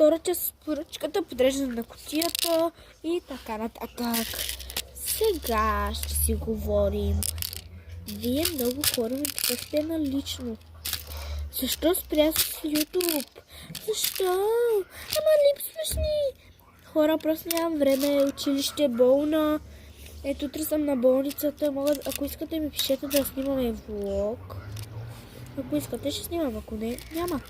втора част с поръчката, подреждане на кутията и така нататък. Сега ще си говорим. Вие много хора ме питахте на лично. Защо спря с YouTube? Защо? Ама липсваш ни. Хора, просто нямам време, училище, болна. Ето, утре съм на болницата. Ако искате ми пишете да снимаме влог. Ако искате ще снимам, ако не, няма.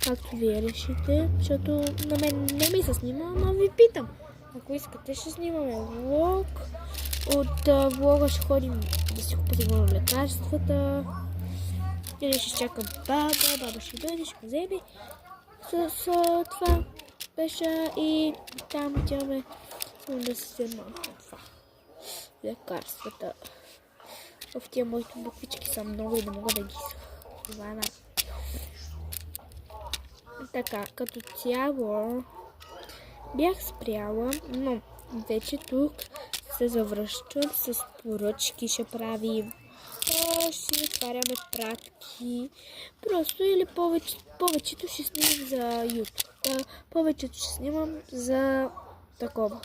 Както вие решите, защото на мен не ми се снима, но ви питам. Ако искате ще снимаме влог. От влога ще ходим да си купим лекарствата. Или ще чакам баба ще дойде, ще ме вземе с това пеша и там отиваме да си взема това. Лекарствата. В тия моите буквички са много и не мога да ги схвана. Така, като цяло бях спряла, но вече тук се завръщам с поръчки, ще правим. Ще отваряме пратки. Просто или повечето ще снимам за YouTube. Повечето ще снимам за такова.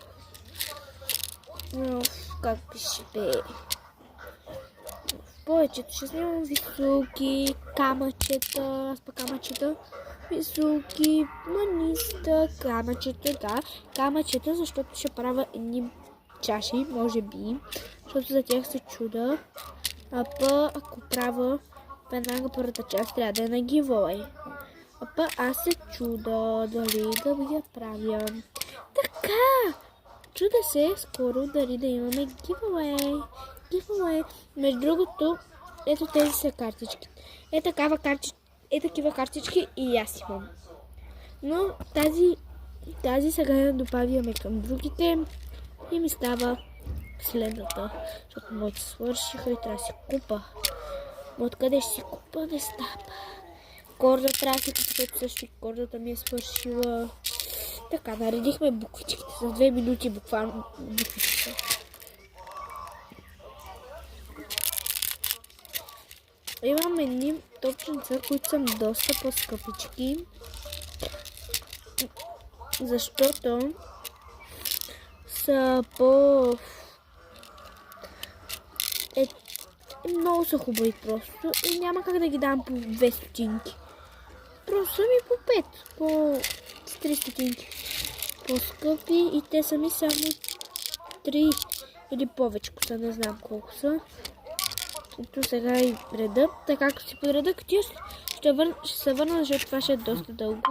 Как пише бе? Повечето ще снимам високи, камъчета, високи, маниста, камъчета, да. Камъчета, защото ще правя едни чаши, може би, защото за тях се чуда. Ако правя веднага първата част, трябва да е на giveaway. Аз се чуда дали да я правя. Така! Чуда се скоро дали да имаме giveaway. Между другото, ето тези са картички. Такива картички и аз имам. Но тази сега я добавяме към другите и ми става следната. Защото моите свършиха и трябва да си купа. Откъде ще си купа, не става. Корда трябва да си купа, също кордата ми е свършила. Така, наредихме буквичките. За 2 минути буквално буквичките. Имам едни топченца, които са доста по-скъпички. Защото са много са хубави просто и няма как да ги дам по 2 стотинки. Просто ми по 5, по 3 стотинки. По-скъпи и те са ми само 3 или повече са, не знам колко са. Ето сега и реда. Така, ако си подреда, ще се върна, защото това ще е доста дълго.